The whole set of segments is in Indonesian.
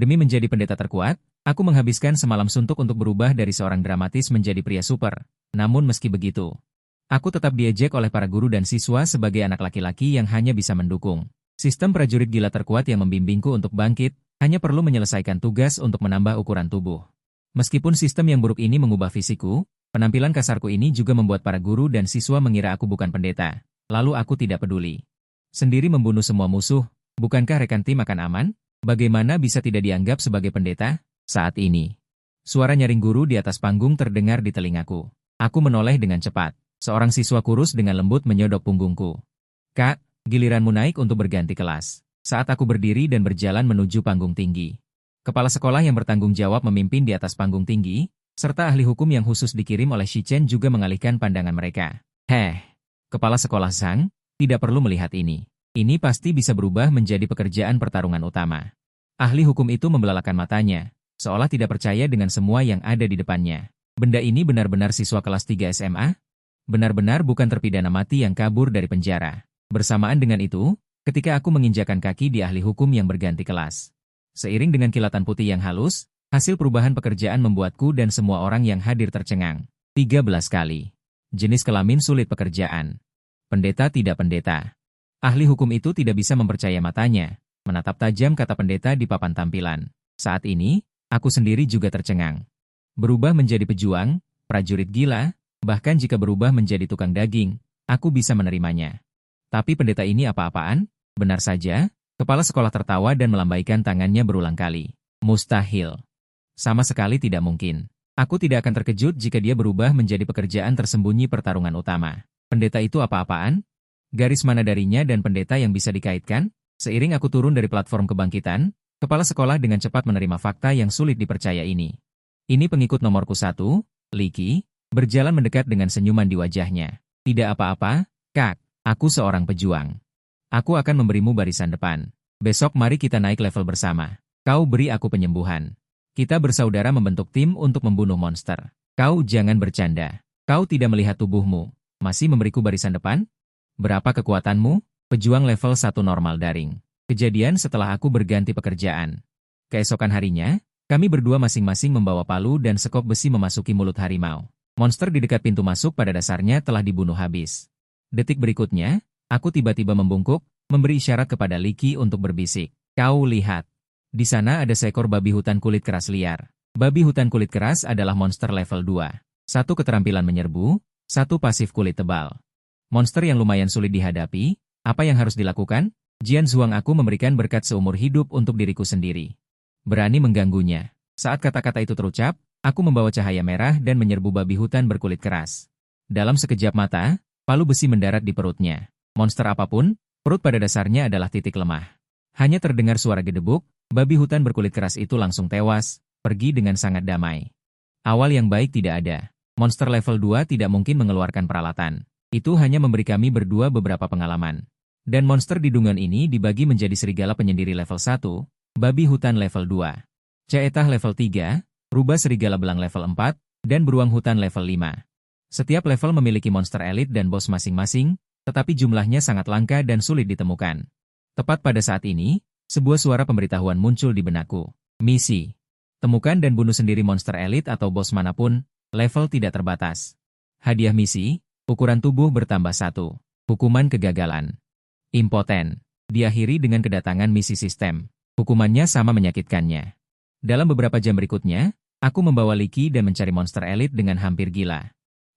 Demi menjadi pendeta terkuat, aku menghabiskan semalam suntuk untuk berubah dari seorang dramatis menjadi pria super. Namun meski begitu, aku tetap diejek oleh para guru dan siswa sebagai anak laki-laki yang hanya bisa mendukung. Sistem prajurit gila terkuat yang membimbingku untuk bangkit, hanya perlu menyelesaikan tugas untuk menambah ukuran tubuh. Meskipun sistem yang buruk ini mengubah fisikku, penampilan kasarku ini juga membuat para guru dan siswa mengira aku bukan pendeta. Lalu aku tidak peduli. Sendiri membunuh semua musuh, bukankah rekan tim akan aman? Bagaimana bisa tidak dianggap sebagai pendeta? Saat ini, suara nyaring guru di atas panggung terdengar di telingaku. Aku menoleh dengan cepat. Seorang siswa kurus dengan lembut menyodok punggungku. Kak, giliranmu naik untuk berganti kelas. Saat aku berdiri dan berjalan menuju panggung tinggi. Kepala sekolah yang bertanggung jawab memimpin di atas panggung tinggi, serta ahli hukum yang khusus dikirim oleh Shichen juga mengalihkan pandangan mereka. Kepala sekolah Zhang, tidak perlu melihat ini. Ini pasti bisa berubah menjadi pekerjaan pertarungan utama. Ahli hukum itu membelalakan matanya, seolah tidak percaya dengan semua yang ada di depannya. Benda ini benar-benar siswa kelas 3 SMA? Benar-benar bukan terpidana mati yang kabur dari penjara. Bersamaan dengan itu, ketika aku menginjakan kaki di ahli hukum yang berganti kelas. Seiring dengan kilatan putih yang halus, hasil perubahan pekerjaan membuatku dan semua orang yang hadir tercengang. 13 kali. Jenis kelamin sulit pekerjaan. Pendeta tidak pendeta. Ahli hukum itu tidak bisa mempercaya matanya, menatap tajam kata pendeta di papan tampilan. Saat ini, aku sendiri juga tercengang. Berubah menjadi pejuang, prajurit gila, bahkan jika berubah menjadi tukang daging, aku bisa menerimanya. Tapi pendeta ini apa-apaan? Benar saja, kepala sekolah tertawa dan melambaikan tangannya berulang kali. Mustahil. Sama sekali tidak mungkin. Aku tidak akan terkejut jika dia berubah menjadi pekerjaan tersembunyi pertarungan utama. Pendeta itu apa-apaan? Garis mana darinya dan pendeta yang bisa dikaitkan? Seiring aku turun dari platform kebangkitan, kepala sekolah dengan cepat menerima fakta yang sulit dipercaya ini. Ini pengikut nomorku 1, Liki, berjalan mendekat dengan senyuman di wajahnya. Tidak apa-apa, Kak, aku seorang pejuang. Aku akan memberimu barisan depan. Besok mari kita naik level bersama. Kau beri aku penyembuhan. Kita bersaudara membentuk tim untuk membunuh monster. Kau jangan bercanda. Kau tidak melihat tubuhmu. Masih memberiku barisan depan? Berapa kekuatanmu? Pejuang level 1 normal daring. Kejadian setelah aku berganti pekerjaan. Keesokan harinya, kami berdua masing-masing membawa palu dan sekop besi memasuki mulut harimau. Monster di dekat pintu masuk pada dasarnya telah dibunuh habis. Detik berikutnya, aku tiba-tiba membungkuk, memberi isyarat kepada Liki untuk berbisik. Kau lihat. Di sana ada seekor babi hutan kulit keras liar. Babi hutan kulit keras adalah monster level 2. Satu keterampilan menyerbu, satu pasif kulit tebal. Monster yang lumayan sulit dihadapi, apa yang harus dilakukan? Jian Zhuang aku memberikan berkat seumur hidup untuk diriku sendiri. Berani mengganggunya. Saat kata-kata itu terucap, aku membawa cahaya merah dan menyerbu babi hutan berkulit keras. Dalam sekejap mata, palu besi mendarat di perutnya. Monster apapun, perut pada dasarnya adalah titik lemah. Hanya terdengar suara gedebuk, babi hutan berkulit keras itu langsung tewas, pergi dengan sangat damai. Awal yang baik tidak ada. Monster level 2 tidak mungkin mengeluarkan peralatan. Itu hanya memberi kami berdua beberapa pengalaman. Dan monster di dungeon ini dibagi menjadi serigala penyendiri level 1, babi hutan level 2, ceetah level 3, rubah serigala belang level 4, dan beruang hutan level 5. Setiap level memiliki monster elit dan bos masing-masing, tetapi jumlahnya sangat langka dan sulit ditemukan. Tepat pada saat ini, sebuah suara pemberitahuan muncul di benakku. Misi. Temukan dan bunuh sendiri monster elit atau bos manapun, level tidak terbatas. Hadiah misi, ukuran tubuh bertambah 1. Hukuman kegagalan. Impoten. Diakhiri dengan kedatangan misi sistem. Hukumannya sama menyakitkannya. Dalam beberapa jam berikutnya, aku membawa Liki dan mencari monster elit dengan hampir gila.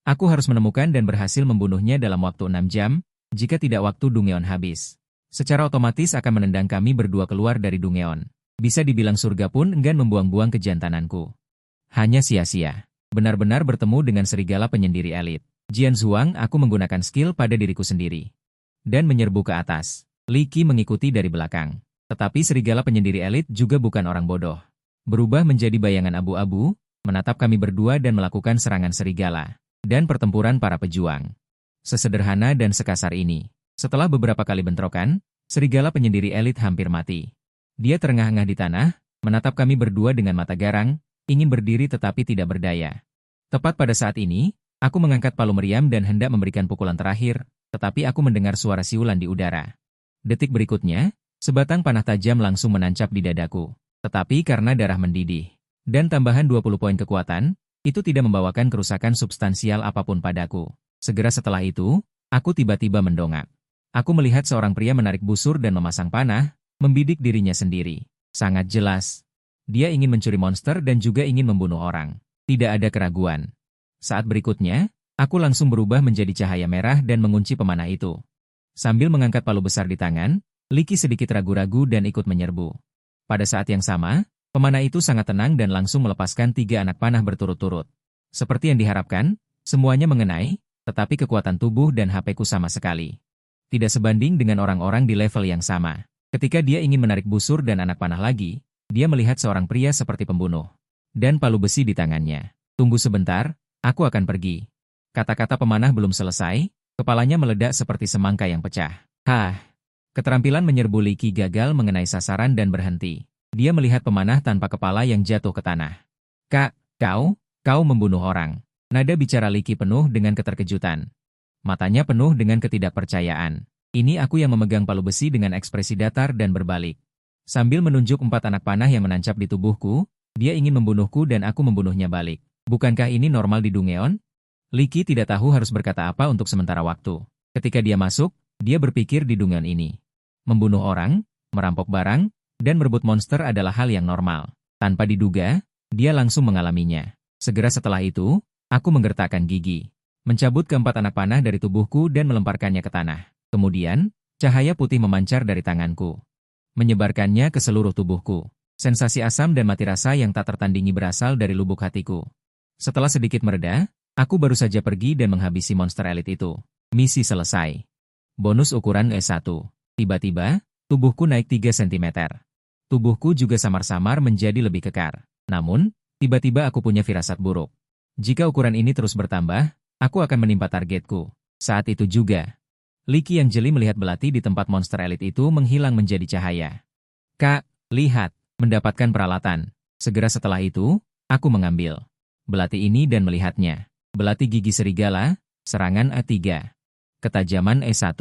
Aku harus menemukan dan berhasil membunuhnya dalam waktu 6 jam, jika tidak waktu Dungeon habis. Secara otomatis akan menendang kami berdua keluar dari Dungeon. Bisa dibilang surga pun enggan membuang-buang kejantananku. Hanya sia-sia. Benar-benar bertemu dengan serigala penyendiri elit. Jian Zhuang aku menggunakan skill pada diriku sendiri. Dan menyerbu ke atas. Liki mengikuti dari belakang. Tetapi serigala penyendiri elit juga bukan orang bodoh. Berubah menjadi bayangan abu-abu, menatap kami berdua dan melakukan serangan serigala. Dan pertempuran para pejuang. Sesederhana dan sekasar ini. Setelah beberapa kali bentrokan, serigala penyendiri elit hampir mati. Dia terengah-engah di tanah, menatap kami berdua dengan mata garang, ingin berdiri tetapi tidak berdaya. Tepat pada saat ini, aku mengangkat palu meriam dan hendak memberikan pukulan terakhir, tetapi aku mendengar suara siulan di udara. Detik berikutnya, sebatang panah tajam langsung menancap di dadaku. Tetapi karena darah mendidih dan tambahan 20 poin kekuatan, itu tidak membawakan kerusakan substansial apapun padaku. Segera setelah itu, aku tiba-tiba mendongak. Aku melihat seorang pria menarik busur dan memasang panah, membidik dirinya sendiri. Sangat jelas. Dia ingin mencuri monster dan juga ingin membunuh orang. Tidak ada keraguan. Saat berikutnya, aku langsung berubah menjadi cahaya merah dan mengunci pemanah itu. Sambil mengangkat palu besar di tangan, Liki sedikit ragu-ragu dan ikut menyerbu. Pada saat yang sama, pemanah itu sangat tenang dan langsung melepaskan 3 anak panah berturut-turut. Seperti yang diharapkan, semuanya mengenai, tetapi kekuatan tubuh dan HP-ku sama sekali tidak sebanding dengan orang-orang di level yang sama. Ketika dia ingin menarik busur dan anak panah lagi, dia melihat seorang pria seperti pembunuh dan palu besi di tangannya. Tunggu sebentar, aku akan pergi. Kata-kata pemanah belum selesai, kepalanya meledak seperti semangka yang pecah. Hah! Keterampilan menyerbu Liki gagal mengenai sasaran dan berhenti. Dia melihat pemanah tanpa kepala yang jatuh ke tanah. Kak, kau membunuh orang. Nada bicara Liki penuh dengan keterkejutan. Matanya penuh dengan ketidakpercayaan. Ini aku yang memegang palu besi dengan ekspresi datar dan berbalik. Sambil menunjuk 4 anak panah yang menancap di tubuhku, dia ingin membunuhku dan aku membunuhnya balik. Bukankah ini normal di Dungeon? Liki tidak tahu harus berkata apa untuk sementara waktu. Ketika dia masuk, dia berpikir di Dungeon ini. Membunuh orang, merampok barang, dan merebut monster adalah hal yang normal. Tanpa diduga, dia langsung mengalaminya. Segera setelah itu, aku menggertakkan gigi. Mencabut keempat anak panah dari tubuhku dan melemparkannya ke tanah. Kemudian, cahaya putih memancar dari tanganku, menyebarkannya ke seluruh tubuhku. Sensasi asam dan mati rasa yang tak tertandingi berasal dari lubuk hatiku. Setelah sedikit mereda, aku baru saja pergi dan menghabisi monster elit itu. Misi selesai. Bonus ukuran S1. Tiba-tiba, tubuhku naik 3 cm. Tubuhku juga samar-samar menjadi lebih kekar. Namun, tiba-tiba aku punya firasat buruk. Jika ukuran ini terus bertambah, aku akan menimpa targetku. Saat itu juga, Liki yang jeli melihat belati di tempat monster elit itu menghilang menjadi cahaya. Kak, lihat, mendapatkan peralatan. Segera setelah itu, aku mengambil belati ini dan melihatnya. Belati gigi serigala, serangan A3. Ketajaman E1.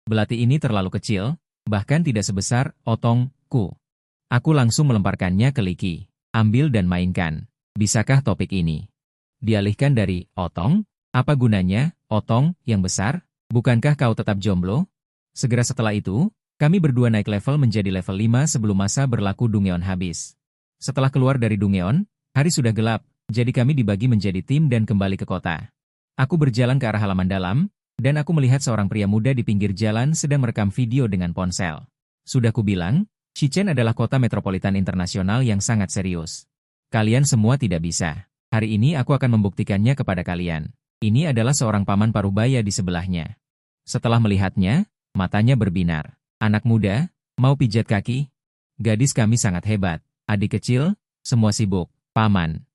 Belati ini terlalu kecil, bahkan tidak sebesar otongku. Aku langsung melemparkannya ke Liki. Ambil dan mainkan. Bisakah topik ini dialihkan dari otong? Apa gunanya, otong, yang besar? Bukankah kau tetap jomblo? Segera setelah itu, kami berdua naik level menjadi level 5 sebelum masa berlaku Dungeon habis. Setelah keluar dari Dungeon, hari sudah gelap, jadi kami dibagi menjadi tim dan kembali ke kota. Aku berjalan ke arah halaman dalam, dan aku melihat seorang pria muda di pinggir jalan sedang merekam video dengan ponsel. Sudah kubilang, Shichen adalah kota metropolitan internasional yang sangat serius. Kalian semua tidak bisa. Hari ini aku akan membuktikannya kepada kalian. Ini adalah seorang paman parubaya di sebelahnya. Setelah melihatnya, matanya berbinar. Anak muda, mau pijat kaki? Gadis kami sangat hebat. Adik kecil, semua sibuk. Paman,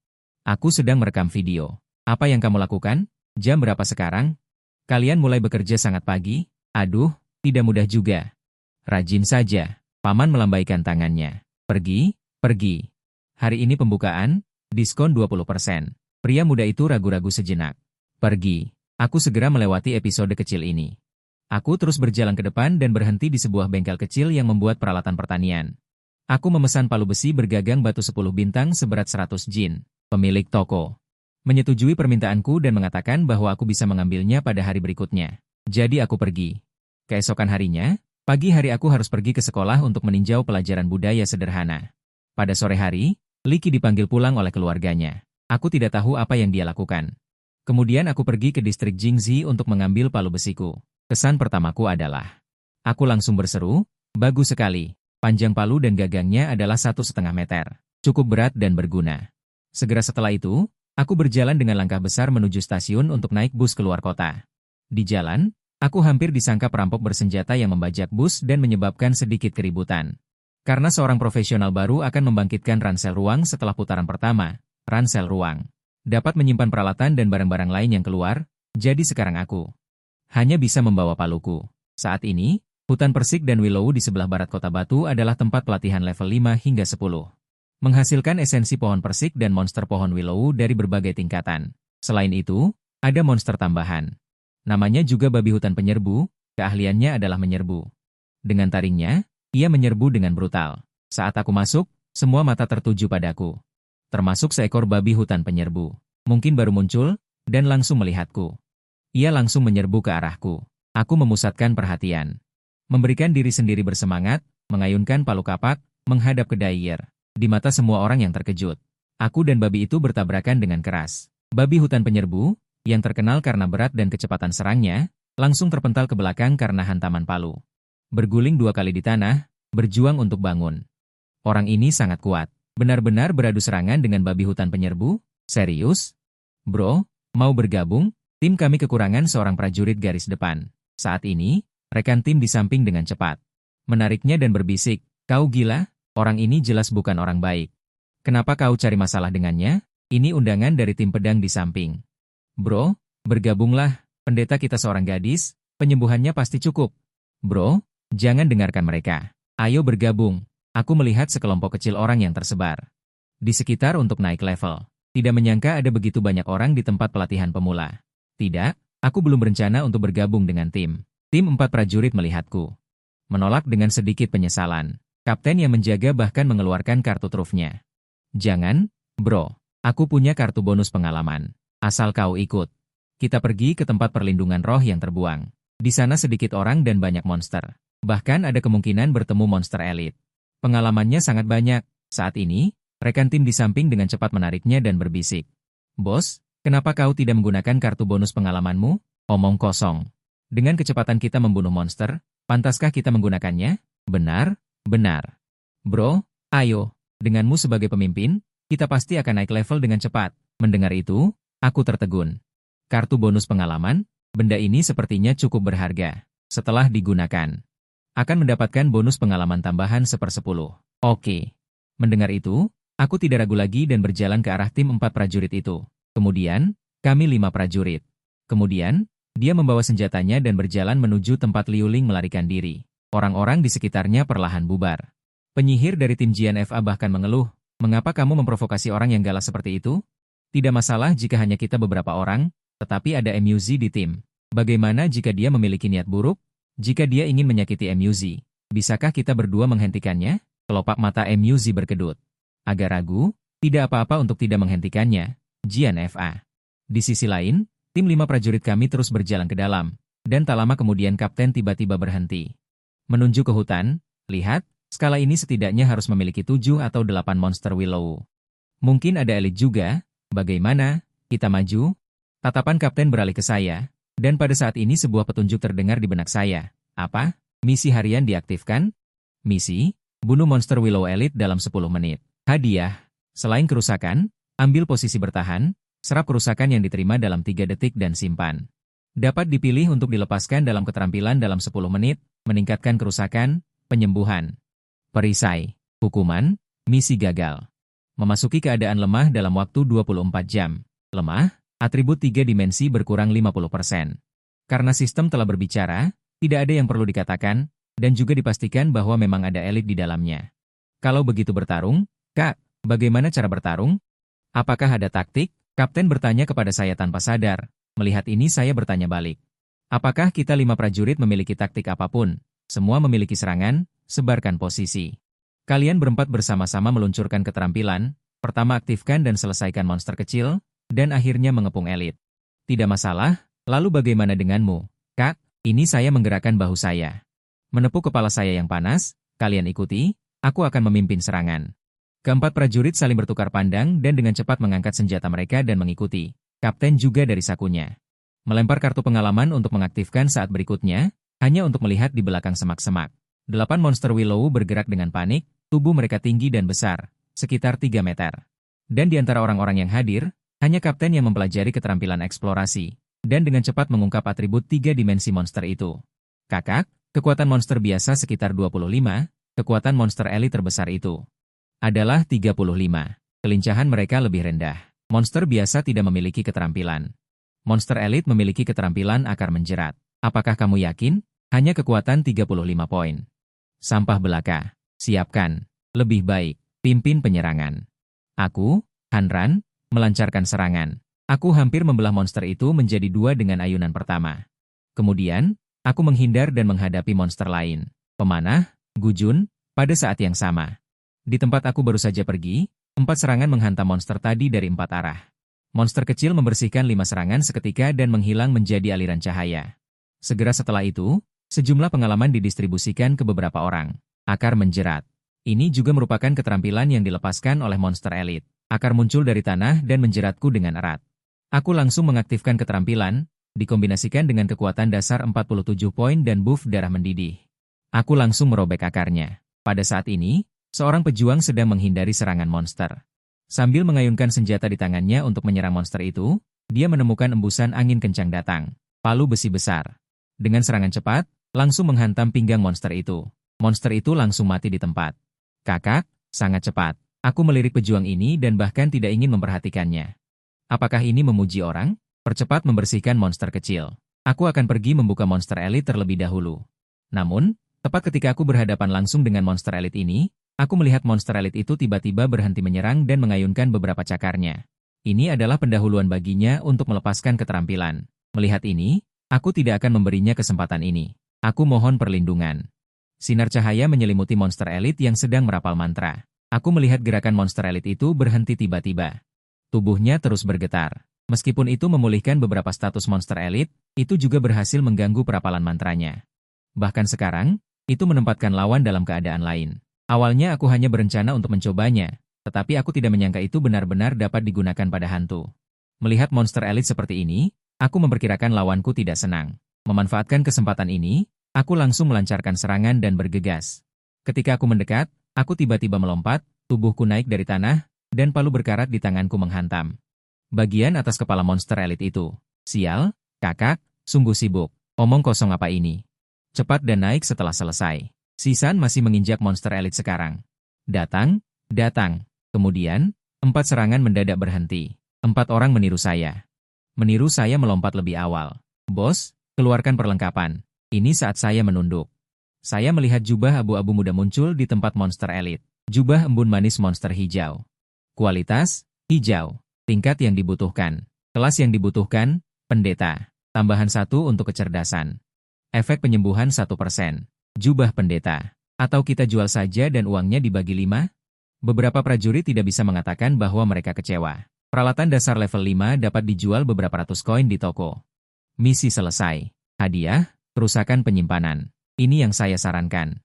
aku sedang merekam video. Apa yang kamu lakukan? Jam berapa sekarang? Kalian mulai bekerja sangat pagi? Aduh, tidak mudah juga. Rajin saja. Paman melambaikan tangannya. Pergi, pergi. Hari ini pembukaan, diskon 20%. Pria muda itu ragu-ragu sejenak. Pergi. Aku segera melewati episode kecil ini. Aku terus berjalan ke depan dan berhenti di sebuah bengkel kecil yang membuat peralatan pertanian. Aku memesan palu besi bergagang batu 10 bintang seberat 100 jin. Pemilik toko menyetujui permintaanku dan mengatakan bahwa aku bisa mengambilnya pada hari berikutnya. Jadi aku pergi. Keesokan harinya, pagi hari aku harus pergi ke sekolah untuk meninjau pelajaran budaya sederhana. Pada sore hari, Liki dipanggil pulang oleh keluarganya. Aku tidak tahu apa yang dia lakukan. Kemudian aku pergi ke distrik Jingzi untuk mengambil palu besiku. Kesan pertamaku adalah, aku langsung berseru, bagus sekali. Panjang palu dan gagangnya adalah 1,5 meter. Cukup berat dan berguna. Segera setelah itu, aku berjalan dengan langkah besar menuju stasiun untuk naik bus keluar kota. Di jalan, aku hampir disangka perampok bersenjata yang membajak bus dan menyebabkan sedikit keributan. Karena seorang profesional baru akan membangkitkan ransel ruang setelah putaran pertama, ransel ruang dapat menyimpan peralatan dan barang-barang lain yang keluar, jadi sekarang aku hanya bisa membawa paluku. Saat ini, hutan persik dan willow di sebelah barat kota batu adalah tempat pelatihan level 5 hingga 10. Menghasilkan esensi pohon persik dan monster pohon willow dari berbagai tingkatan. Selain itu, ada monster tambahan. Namanya juga babi hutan penyerbu, keahliannya adalah menyerbu. Dengan taringnya, ia menyerbu dengan brutal. Saat aku masuk, Semua mata tertuju padaku. Termasuk seekor babi hutan penyerbu. Mungkin baru muncul, dan langsung melihatku. Ia langsung menyerbu ke arahku. Aku memusatkan perhatian. Memberikan diri sendiri bersemangat, mengayunkan palu kapak, menghadap ke Daier. Di mata semua orang yang terkejut. Aku dan babi itu bertabrakan dengan keras. Babi hutan penyerbu, yang terkenal karena berat dan kecepatan serangnya, langsung terpental ke belakang karena hantaman palu. Berguling 2 kali di tanah, berjuang untuk bangun. Orang ini sangat kuat. Benar-benar beradu serangan dengan babi hutan penyerbu? Serius? Bro, mau bergabung? Tim kami kekurangan seorang prajurit garis depan. Saat ini, rekan tim di samping dengan cepat. Menariknya dan berbisik, kau gila? Orang ini jelas bukan orang baik. Kenapa kau cari masalah dengannya? Ini undangan dari tim pedang di samping. Bro, bergabunglah. Pendeta kita seorang gadis, penyembuhannya pasti cukup. Bro, jangan dengarkan mereka. Ayo bergabung. Aku melihat sekelompok kecil orang yang tersebar di sekitar untuk naik level. Tidak menyangka ada begitu banyak orang di tempat pelatihan pemula. Tidak, aku belum berencana untuk bergabung dengan tim. Tim 4 prajurit melihatku. Menolak dengan sedikit penyesalan. Kapten yang menjaga bahkan mengeluarkan kartu trufnya. Jangan, bro. Aku punya kartu bonus pengalaman. Asal kau ikut. Kita pergi ke tempat perlindungan roh yang terbuang. Di sana sedikit orang dan banyak monster. Bahkan ada kemungkinan bertemu monster elit. Pengalamannya sangat banyak. Saat ini, rekan tim di samping dengan cepat menariknya dan berbisik. Bos, kenapa kau tidak menggunakan kartu bonus pengalamanmu? Omong kosong. Dengan kecepatan kita membunuh monster, pantaskah kita menggunakannya? Benar, benar. Bro, ayo. Denganmu sebagai pemimpin, kita pasti akan naik level dengan cepat. Mendengar itu, aku tertegun. Kartu bonus pengalaman, benda ini sepertinya cukup berharga. Setelah digunakan, akan mendapatkan bonus pengalaman tambahan 1/10. Oke. Mendengar itu, aku tidak ragu lagi dan berjalan ke arah tim 4 prajurit itu. Kemudian, kami 5 prajurit. Kemudian, dia membawa senjatanya dan berjalan menuju tempat Liu Ling melarikan diri. Orang-orang di sekitarnya perlahan bubar. Penyihir dari tim GNFA bahkan mengeluh, mengapa kamu memprovokasi orang yang galak seperti itu? Tidak masalah jika hanya kita beberapa orang, tetapi ada MUZ di tim. Bagaimana jika dia memiliki niat buruk? Jika dia ingin menyakiti MUZ, bisakah kita berdua menghentikannya? Kelopak mata MUZ berkedut. Agak ragu, tidak apa-apa untuk tidak menghentikannya, GNFA. Di sisi lain, tim 5 prajurit kami terus berjalan ke dalam, dan tak lama kemudian kapten tiba-tiba berhenti. Menunjuk ke hutan, lihat, skala ini setidaknya harus memiliki 7 atau 8 monster willow. Mungkin ada elit juga, bagaimana, kita maju? Tatapan kapten beralih ke saya, dan pada saat ini sebuah petunjuk terdengar di benak saya. Apa? Misi harian diaktifkan? Misi, bunuh monster willow elit dalam 10 menit. Hadiah, selain kerusakan, ambil posisi bertahan, serap kerusakan yang diterima dalam 3 detik dan simpan. Dapat dipilih untuk dilepaskan dalam keterampilan dalam 10 menit, meningkatkan kerusakan, penyembuhan. Perisai, hukuman, misi gagal. Memasuki keadaan lemah dalam waktu 24 jam. Lemah, atribut 3 dimensi berkurang 50%. Karena sistem telah berbicara, tidak ada yang perlu dikatakan, dan juga dipastikan bahwa memang ada elit di dalamnya. Kalau begitu bertarung, Kak, bagaimana cara bertarung? Apakah ada taktik? Kapten bertanya kepada saya tanpa sadar. Melihat ini saya bertanya balik. Apakah kita 5 prajurit memiliki taktik apapun? Semua memiliki serangan, sebarkan posisi. Kalian berempat bersama-sama meluncurkan keterampilan, pertama aktifkan dan selesaikan monster kecil, dan akhirnya mengepung elit. Tidak masalah, lalu bagaimana denganmu? Kak, ini saya menggerakkan bahu saya. Menepuk kepala saya yang panas, kalian ikuti, aku akan memimpin serangan. Keempat prajurit saling bertukar pandang dan dengan cepat mengangkat senjata mereka dan mengikuti. Kapten juga dari sakunya. Melempar kartu pengalaman untuk mengaktifkan saat berikutnya, hanya untuk melihat di belakang semak-semak. 8 monster willow bergerak dengan panik, tubuh mereka tinggi dan besar, sekitar 3 meter. Dan di antara orang-orang yang hadir, hanya kapten yang mempelajari keterampilan eksplorasi, dan dengan cepat mengungkap atribut 3 dimensi monster itu. Kakak, kekuatan monster biasa sekitar 25, kekuatan monster elit terbesar itu adalah 35. Kelincahan mereka lebih rendah. Monster biasa tidak memiliki keterampilan. Monster elit memiliki keterampilan akar menjerat. Apakah kamu yakin? Hanya kekuatan 35 poin. Sampah belaka. Siapkan. Lebih baik. Pimpin penyerangan. Aku, Hanran, melancarkan serangan. Aku hampir membelah monster itu menjadi 2 dengan ayunan pertama. Kemudian, aku menghindar dan menghadapi monster lain. Pemanah, Gujun, pada saat yang sama. Di tempat aku baru saja pergi, 4 serangan menghantam monster tadi dari 4 arah. Monster kecil membersihkan 5 serangan seketika dan menghilang menjadi aliran cahaya. Segera setelah itu, sejumlah pengalaman didistribusikan ke beberapa orang. Akar menjerat. Ini juga merupakan keterampilan yang dilepaskan oleh monster elit. Akar muncul dari tanah dan menjeratku dengan erat. Aku langsung mengaktifkan keterampilan, dikombinasikan dengan kekuatan dasar 47 poin dan buff darah mendidih. Aku langsung merobek akarnya. Pada saat ini, seorang pejuang sedang menghindari serangan monster. Sambil mengayunkan senjata di tangannya untuk menyerang monster itu, dia menemukan embusan angin kencang datang. Palu besi besar. Dengan serangan cepat, langsung menghantam pinggang monster itu. Monster itu langsung mati di tempat. Kakak, sangat cepat. Aku melirik pejuang ini dan bahkan tidak ingin memperhatikannya. Apakah ini memuji orang? Percepat membersihkan monster kecil. Aku akan pergi membuka monster elit terlebih dahulu. Namun, tepat ketika aku berhadapan langsung dengan monster elit ini, aku melihat monster elit itu tiba-tiba berhenti menyerang dan mengayunkan beberapa cakarnya. Ini adalah pendahuluan baginya untuk melepaskan keterampilan. Melihat ini, aku tidak akan memberinya kesempatan ini. Aku mohon perlindungan. Sinar cahaya menyelimuti monster elit yang sedang merapal mantra. Aku melihat gerakan monster elit itu berhenti tiba-tiba. Tubuhnya terus bergetar. Meskipun itu memulihkan beberapa status monster elit, itu juga berhasil mengganggu perapalan mantranya. Bahkan sekarang, itu menempatkan lawan dalam keadaan lain. Awalnya aku hanya berencana untuk mencobanya, tetapi aku tidak menyangka itu benar-benar dapat digunakan pada hantu. Melihat monster elit seperti ini, aku memperkirakan lawanku tidak senang. Memanfaatkan kesempatan ini, aku langsung melancarkan serangan dan bergegas. Ketika aku mendekat, aku tiba-tiba melompat, tubuhku naik dari tanah, dan palu berkarat di tanganku menghantam bagian atas kepala monster elit itu. Sial, kakak, sungguh sibuk. Omong kosong apa ini? Cepat dan naik setelah selesai. Sisan masih menginjak monster elit sekarang. Datang, datang. Kemudian, 4 serangan mendadak berhenti. 4 orang meniru saya. Meniru saya melompat lebih awal. Bos, keluarkan perlengkapan. Ini saat saya menunduk. Saya melihat jubah abu-abu muda muncul di tempat monster elit. Jubah embun manis monster hijau. Kualitas, hijau. Tingkat yang dibutuhkan. Kelas yang dibutuhkan, pendeta. Tambahan 1 untuk kecerdasan. Efek penyembuhan 1%. Jubah pendeta. Atau kita jual saja dan uangnya dibagi 5? Beberapa prajurit tidak bisa mengatakan bahwa mereka kecewa. Peralatan dasar level 5 dapat dijual beberapa ratus koin di toko. Misi selesai. Hadiah, kerusakan penyimpanan. Ini yang saya sarankan.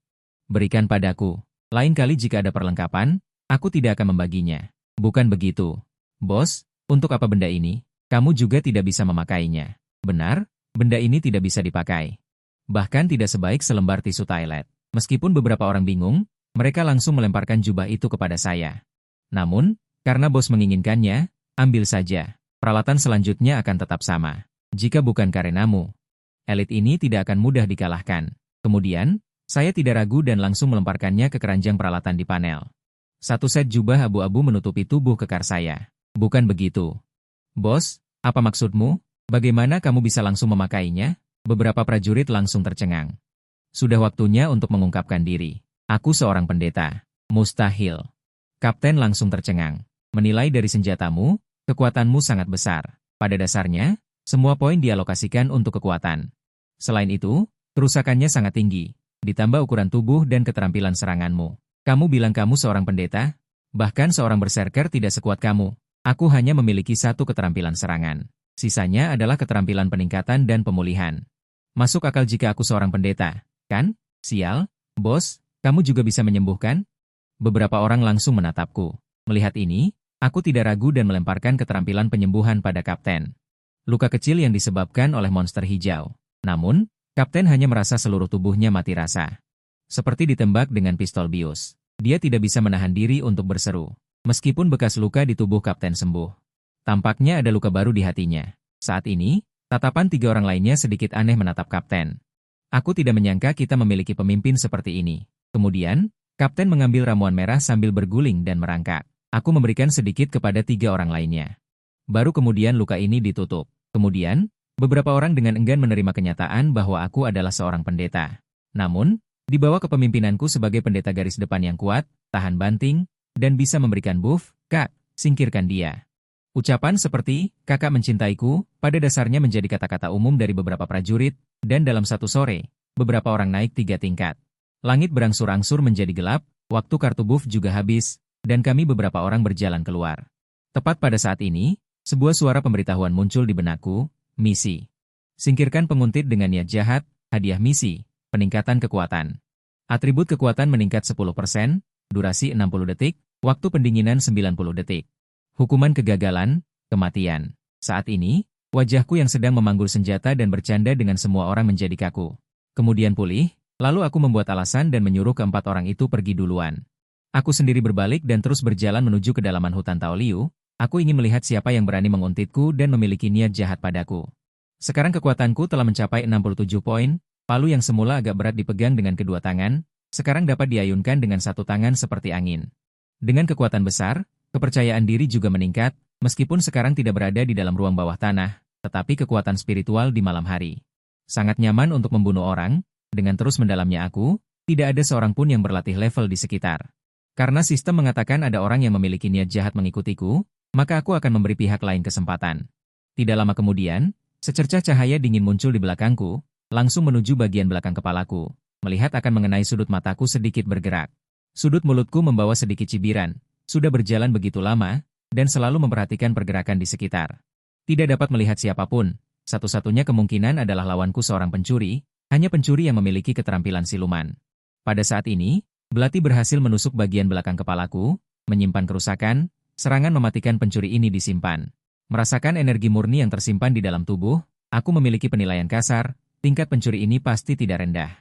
Berikan padaku. Lain kali jika ada perlengkapan, aku tidak akan membaginya. Bukan begitu. Bos, untuk apa benda ini? Kamu juga tidak bisa memakainya. Benar, benda ini tidak bisa dipakai. Bahkan tidak sebaik selembar tisu toilet. Meskipun beberapa orang bingung, mereka langsung melemparkan jubah itu kepada saya. Namun, karena bos menginginkannya, ambil saja. Peralatan selanjutnya akan tetap sama. Jika bukan karenamu, elit ini tidak akan mudah dikalahkan. Kemudian, saya tidak ragu dan langsung melemparkannya ke keranjang peralatan di panel. 1 set jubah abu-abu menutupi tubuh kekar saya. Bukan begitu. Bos, apa maksudmu? Bagaimana kamu bisa langsung memakainya? Beberapa prajurit langsung tercengang. Sudah waktunya untuk mengungkapkan diri. Aku seorang pendeta. Mustahil. Kapten langsung tercengang. Menilai dari senjatamu, kekuatanmu sangat besar. Pada dasarnya, semua poin dialokasikan untuk kekuatan. Selain itu, kerusakannya sangat tinggi. Ditambah ukuran tubuh dan keterampilan seranganmu. Kamu bilang kamu seorang pendeta? Bahkan seorang berserker tidak sekuat kamu. Aku hanya memiliki 1 keterampilan serangan. Sisanya adalah keterampilan peningkatan dan pemulihan. Masuk akal jika aku seorang pendeta, kan? Sial, bos, kamu juga bisa menyembuhkan? Beberapa orang langsung menatapku. Melihat ini, aku tidak ragu dan melemparkan keterampilan penyembuhan pada kapten. Luka kecil yang disebabkan oleh monster hijau. Namun, kapten hanya merasa seluruh tubuhnya mati rasa. Seperti ditembak dengan pistol bius. Dia tidak bisa menahan diri untuk berseru. Meskipun bekas luka di tubuh kapten sembuh. Tampaknya ada luka baru di hatinya. Saat ini, tatapan 3 orang lainnya sedikit aneh menatap kapten. Aku tidak menyangka kita memiliki pemimpin seperti ini. Kemudian, kapten mengambil ramuan merah sambil berguling dan merangkak. Aku memberikan sedikit kepada 3 orang lainnya. Baru kemudian luka ini ditutup. Kemudian, beberapa orang dengan enggan menerima kenyataan bahwa aku adalah seorang pendeta. Namun, di bawah kepemimpinanku sebagai pendeta garis depan yang kuat, tahan banting, dan bisa memberikan buff, Kak, singkirkan dia. Ucapan seperti, kakak mencintaiku, pada dasarnya menjadi kata-kata umum dari beberapa prajurit, dan dalam satu sore, beberapa orang naik 3 tingkat. Langit berangsur-angsur menjadi gelap, Waktu kartu buff juga habis, dan kami beberapa orang berjalan keluar. Tepat pada saat ini, sebuah suara pemberitahuan muncul di benakku, misi. Singkirkan penguntit dengan niat jahat, hadiah misi, peningkatan kekuatan. Atribut kekuatan meningkat 10%, durasi 60 detik, waktu pendinginan 90 detik. Hukuman kegagalan, kematian. Saat ini, wajahku yang sedang memanggul senjata dan bercanda dengan semua orang menjadi kaku. Kemudian pulih, lalu aku membuat alasan dan menyuruh keempat orang itu pergi duluan. Aku sendiri berbalik dan terus berjalan menuju kedalaman hutan Taoliu. Aku ingin melihat siapa yang berani menguntitku dan memiliki niat jahat padaku. Sekarang kekuatanku telah mencapai 67 poin, palu yang semula agak berat dipegang dengan kedua tangan, sekarang dapat diayunkan dengan satu tangan seperti angin. Dengan kekuatan besar, kepercayaan diri juga meningkat, meskipun sekarang tidak berada di dalam ruang bawah tanah, tetapi kekuatan spiritual di malam hari. Sangat nyaman untuk membunuh orang, dengan terus mendalamnya aku, tidak ada seorang pun yang berlatih level di sekitar. Karena sistem mengatakan ada orang yang memiliki niat jahat mengikutiku, maka aku akan memberi pihak lain kesempatan. Tidak lama kemudian, secercah cahaya dingin muncul di belakangku, langsung menuju bagian belakang kepalaku, melihat akan mengenai sudut mataku sedikit bergerak. Sudut mulutku membawa sedikit cibiran, sudah berjalan begitu lama, dan selalu memperhatikan pergerakan di sekitar. Tidak dapat melihat siapapun, satu-satunya kemungkinan adalah lawanku seorang pencuri, hanya pencuri yang memiliki keterampilan siluman. Pada saat ini, belati berhasil menusuk bagian belakang kepalaku, menyimpan kerusakan, serangan mematikan pencuri ini disimpan. Merasakan energi murni yang tersimpan di dalam tubuh, aku memiliki penilaian kasar, tingkat pencuri ini pasti tidak rendah.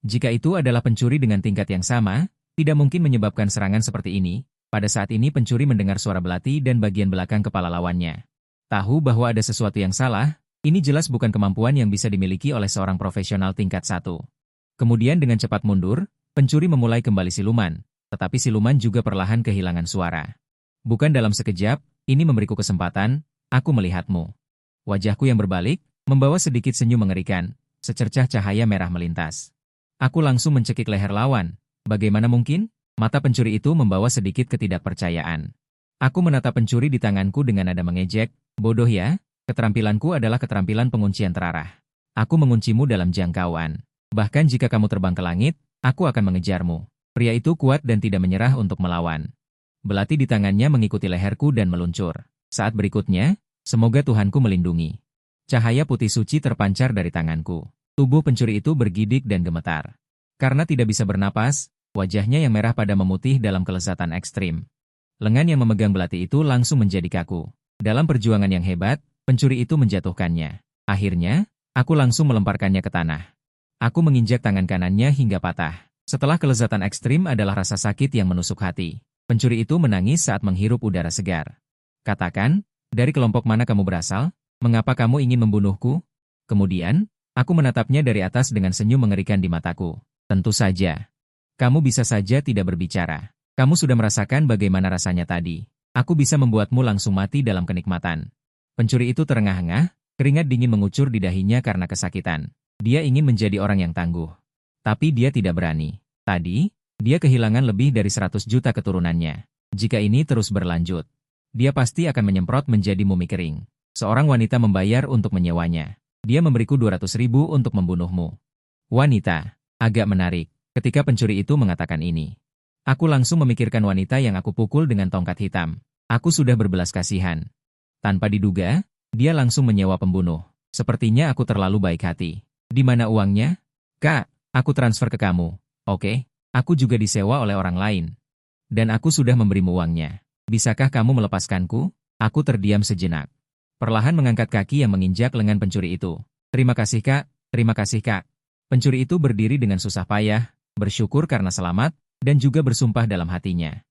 Jika itu adalah pencuri dengan tingkat yang sama, tidak mungkin menyebabkan serangan seperti ini. Pada saat ini pencuri mendengar suara belati dan bagian belakang kepala lawannya. Tahu bahwa ada sesuatu yang salah, ini jelas bukan kemampuan yang bisa dimiliki oleh seorang profesional tingkat 1. Kemudian dengan cepat mundur, pencuri memulai kembali siluman, tetapi siluman juga perlahan kehilangan suara. Bukan dalam sekejap, ini memberiku kesempatan. Aku melihatmu. Wajahku yang berbalik, membawa sedikit senyum mengerikan, secercah cahaya merah melintas. Aku langsung mencekik leher lawan. Bagaimana mungkin? Mata pencuri itu membawa sedikit ketidakpercayaan. Aku menatap pencuri di tanganku dengan nada mengejek, bodoh ya, keterampilanku adalah keterampilan penguncian terarah. Aku menguncimu dalam jangkauan. Bahkan jika kamu terbang ke langit, aku akan mengejarmu. Pria itu kuat dan tidak menyerah untuk melawan. Belati di tangannya mengikuti leherku dan meluncur. Saat berikutnya, semoga Tuhanku melindungi. Cahaya putih suci terpancar dari tanganku. Tubuh pencuri itu bergidik dan gemetar. Karena tidak bisa bernapas, wajahnya yang merah pada memutih dalam kelezatan ekstrim. Lengan yang memegang belati itu langsung menjadi kaku. Dalam perjuangan yang hebat, pencuri itu menjatuhkannya. Akhirnya, aku langsung melemparkannya ke tanah. Aku menginjak tangan kanannya hingga patah. Setelah kelezatan ekstrim adalah rasa sakit yang menusuk hati. Pencuri itu menangis saat menghirup udara segar. Katakan, dari kelompok mana kamu berasal? Mengapa kamu ingin membunuhku? Kemudian, aku menatapnya dari atas dengan senyum mengerikan di mataku. Tentu saja. Kamu bisa saja tidak berbicara. Kamu sudah merasakan bagaimana rasanya tadi. Aku bisa membuatmu langsung mati dalam kenikmatan. Pencuri itu terengah-engah, keringat dingin mengucur di dahinya karena kesakitan. Dia ingin menjadi orang yang tangguh. Tapi dia tidak berani. Tadi, dia kehilangan lebih dari 100 juta keturunannya. Jika ini terus berlanjut, dia pasti akan menyemprot menjadi mumi kering. Seorang wanita membayar untuk menyewanya. Dia memberiku 200.000 untuk membunuhmu. Wanita. Agak menarik. Ketika pencuri itu mengatakan ini, aku langsung memikirkan wanita yang aku pukul dengan tongkat hitam. Aku sudah berbelas kasihan. Tanpa diduga, dia langsung menyewa pembunuh. Sepertinya aku terlalu baik hati. Di mana uangnya? Kak, aku transfer ke kamu. Oke, aku juga disewa oleh orang lain. Dan aku sudah memberimu uangnya. Bisakah kamu melepaskanku? Aku terdiam sejenak. Perlahan mengangkat kaki yang menginjak lengan pencuri itu. Terima kasih kak, terima kasih kak. Pencuri itu berdiri dengan susah payah, bersyukur karena selamat, dan juga bersumpah dalam hatinya.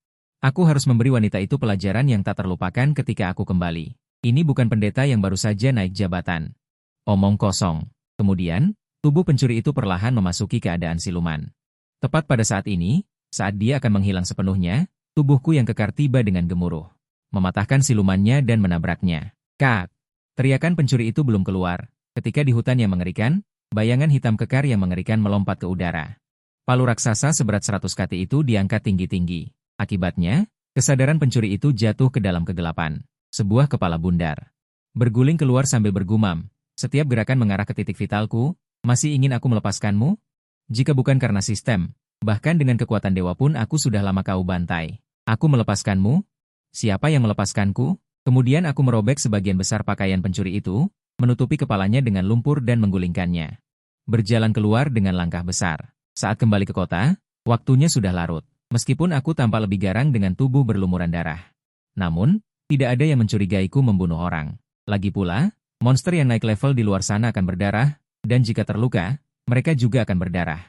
Aku harus memberi wanita itu pelajaran yang tak terlupakan ketika aku kembali. Ini bukan pendeta yang baru saja naik jabatan. Omong kosong. Kemudian, tubuh pencuri itu perlahan memasuki keadaan siluman. Tepat pada saat ini, saat dia akan menghilang sepenuhnya, tubuhku yang kekar tiba dengan gemuruh, mematahkan silumannya dan menabraknya. Kak! Teriakan pencuri itu belum keluar, ketika di hutan yang mengerikan, bayangan hitam kekar yang mengerikan melompat ke udara. Palu raksasa seberat 100 kati itu diangkat tinggi-tinggi. Akibatnya, kesadaran pencuri itu jatuh ke dalam kegelapan. Sebuah kepala bundar berguling keluar sambil bergumam. Setiap gerakan mengarah ke titik vitalku. Masih ingin aku melepaskanmu? Jika bukan karena sistem, Bahkan dengan kekuatan dewa pun aku sudah lama kau bantai. Aku melepaskanmu? Siapa yang melepaskanku? Kemudian aku merobek sebagian besar pakaian pencuri itu, menutupi kepalanya dengan lumpur dan menggulingkannya. Berjalan keluar dengan langkah besar. Saat kembali ke kota, waktunya sudah larut. Meskipun aku tampak lebih garang dengan tubuh berlumuran darah. Namun, tidak ada yang mencurigaiku membunuh orang. Lagi pula, monster yang naik level di luar sana akan berdarah, dan jika terluka, mereka juga akan berdarah.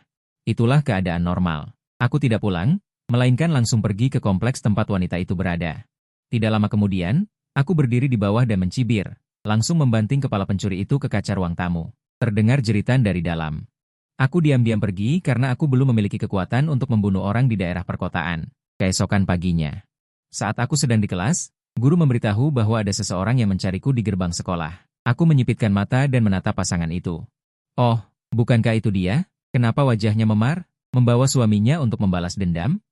Itulah keadaan normal. Aku tidak pulang, melainkan langsung pergi ke kompleks tempat wanita itu berada. Tidak lama kemudian, aku berdiri di bawah dan mencibir, langsung membanting kepala pencuri itu ke kaca ruang tamu. Terdengar jeritan dari dalam. Aku diam-diam pergi karena aku belum memiliki kekuatan untuk membunuh orang di daerah perkotaan. Keesokan paginya, saat aku sedang di kelas, guru memberitahu bahwa ada seseorang yang mencariku di gerbang sekolah. Aku menyipitkan mata dan menatap pasangan itu. Oh, bukankah itu dia? Kenapa wajahnya memar? Membawa suaminya untuk membalas dendam?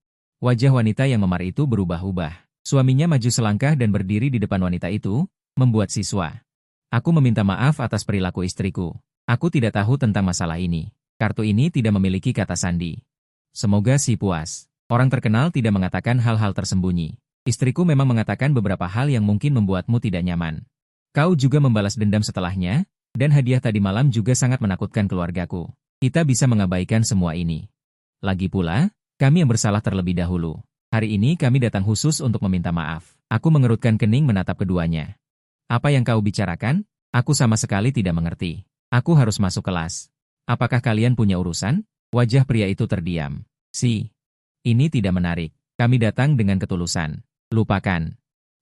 Wajah wanita yang memar itu berubah-ubah. Suaminya maju selangkah dan berdiri di depan wanita itu, membuat siswa. Aku meminta maaf atas perilaku istriku. Aku tidak tahu tentang masalah ini. Kartu ini tidak memiliki kata sandi. Semoga si puas. Orang terkenal tidak mengatakan hal-hal tersembunyi. Istriku memang mengatakan beberapa hal yang mungkin membuatmu tidak nyaman. Kau juga membalas dendam setelahnya, dan hadiah tadi malam juga sangat menakutkan keluargaku. Kita bisa mengabaikan semua ini. Lagi pula, kami yang bersalah terlebih dahulu. Hari ini kami datang khusus untuk meminta maaf. Aku mengerutkan kening menatap keduanya. Apa yang kau bicarakan? Aku sama sekali tidak mengerti. Aku harus masuk kelas. Apakah kalian punya urusan? Wajah pria itu terdiam. Ini tidak menarik. Kami datang dengan ketulusan. Lupakan.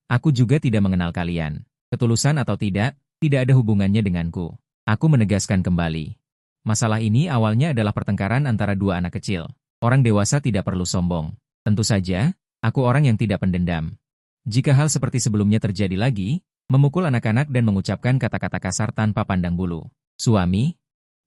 Aku juga tidak mengenal kalian. Ketulusan atau tidak ada hubungannya denganku. Aku menegaskan kembali. Masalah ini awalnya adalah pertengkaran antara dua anak kecil. Orang dewasa tidak perlu sombong. Tentu saja, aku orang yang tidak pendendam. Jika hal seperti sebelumnya terjadi lagi, memukul anak-anak dan mengucapkan kata-kata kasar tanpa pandang bulu. Suami?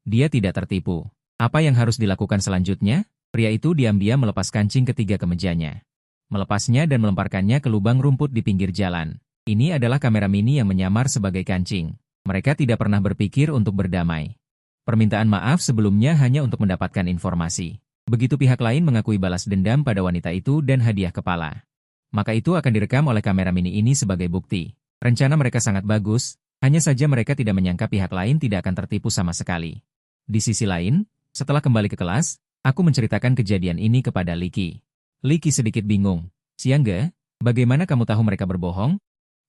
Dia tidak tertipu. Apa yang harus dilakukan selanjutnya? Pria itu diam-diam melepas kancing ketiga ke mejanya. Melepasnya dan melemparkannya ke lubang rumput di pinggir jalan. Ini adalah kamera mini yang menyamar sebagai kancing. Mereka tidak pernah berpikir untuk berdamai. Permintaan maaf sebelumnya hanya untuk mendapatkan informasi. Begitu pihak lain mengakui balas dendam pada wanita itu dan hadiah kepala. Maka itu akan direkam oleh kamera mini ini sebagai bukti. Rencana mereka sangat bagus, hanya saja mereka tidak menyangka pihak lain tidak akan tertipu sama sekali. Di sisi lain, setelah kembali ke kelas, aku menceritakan kejadian ini kepada Liki. Liki sedikit bingung. Siangga, bagaimana kamu tahu mereka berbohong?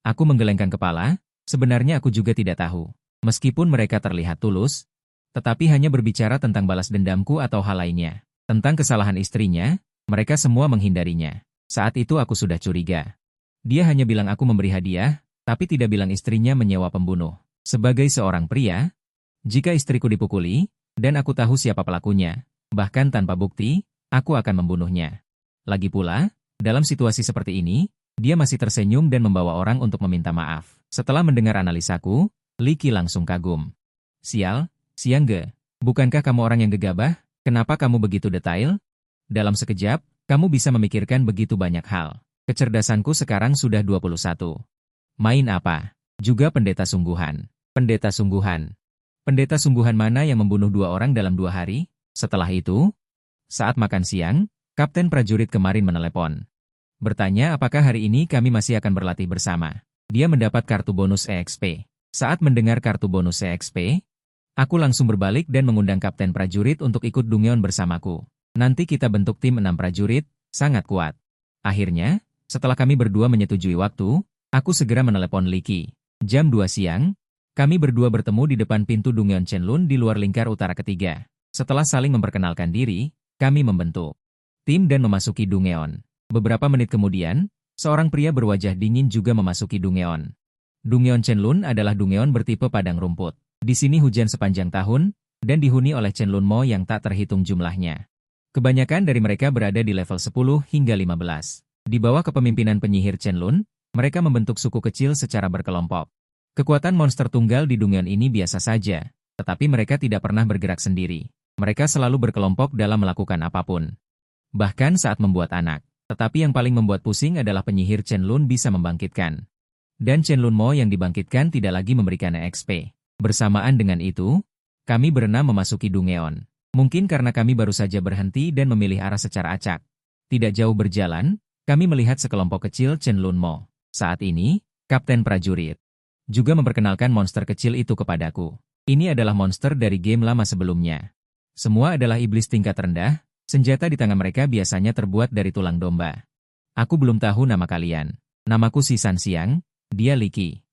Aku menggelengkan kepala, sebenarnya aku juga tidak tahu. Meskipun mereka terlihat tulus, tetapi hanya berbicara tentang balas dendamku atau hal lainnya. Tentang kesalahan istrinya, mereka semua menghindarinya. Saat itu aku sudah curiga. Dia hanya bilang aku memberi hadiah, tapi tidak bilang istrinya menyewa pembunuh. Sebagai seorang pria, jika istriku dipukuli, dan aku tahu siapa pelakunya, bahkan tanpa bukti, aku akan membunuhnya. Lagi pula, dalam situasi seperti ini, dia masih tersenyum dan membawa orang untuk meminta maaf. Setelah mendengar analisaku, Liki langsung kagum. Siangga, bukankah kamu orang yang gegabah? Kenapa kamu begitu detail? Dalam sekejap, kamu bisa memikirkan begitu banyak hal. Kecerdasanku sekarang sudah 21. Main apa? Juga pendeta sungguhan. Pendeta sungguhan. Pendeta sungguhan mana yang membunuh 2 orang dalam 2 hari? Setelah itu, saat makan siang, Kapten prajurit kemarin menelepon. Bertanya apakah hari ini kami masih akan berlatih bersama. Dia mendapat kartu bonus EXP. Saat mendengar kartu bonus EXP, aku langsung berbalik dan mengundang Kapten prajurit untuk ikut Dungeon bersamaku. Nanti kita bentuk tim 6 prajurit, sangat kuat. Akhirnya, setelah kami berdua menyetujui waktu, aku segera menelepon Liki. Jam 2 siang, kami berdua bertemu di depan pintu Dungeon Chenlun di luar lingkar utara ketiga. Setelah saling memperkenalkan diri, kami membentuk tim dan memasuki Dungeon. Beberapa menit kemudian, seorang pria berwajah dingin juga memasuki Dungeon. Dungeon Chenlun adalah Dungeon bertipe padang rumput. Di sini hujan sepanjang tahun, dan dihuni oleh Chenlun Mo yang tak terhitung jumlahnya. Kebanyakan dari mereka berada di level 10 hingga 15. Di bawah kepemimpinan penyihir Chenlun, mereka membentuk suku kecil secara berkelompok. Kekuatan monster tunggal di Dungeon ini biasa saja, tetapi mereka tidak pernah bergerak sendiri. Mereka selalu berkelompok dalam melakukan apapun. Bahkan saat membuat anak. Tetapi yang paling membuat pusing adalah penyihir Chenlun bisa membangkitkan. Dan Chenlun Mo yang dibangkitkan tidak lagi memberikan EXP. Bersamaan dengan itu, kami berenam memasuki Dungeon. Mungkin karena kami baru saja berhenti dan memilih arah secara acak. Tidak jauh berjalan, kami melihat sekelompok kecil Chen Lunmo. Saat ini, Kapten Prajurit juga memperkenalkan monster kecil itu kepadaku. Ini adalah monster dari game lama sebelumnya. Semua adalah iblis tingkat rendah, senjata di tangan mereka biasanya terbuat dari tulang domba. Aku belum tahu nama kalian. Namaku Si San Siang, dia Liki.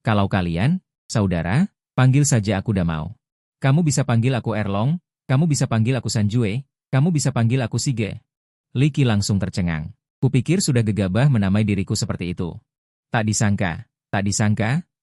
Kalau kalian, saudara, panggil saja aku Damau. Kamu bisa panggil aku Erlong, kamu bisa panggil aku Sanjue, kamu bisa panggil aku Sige. Liki langsung tercengang. Kupikir sudah gegabah menamai diriku seperti itu. Tak disangka,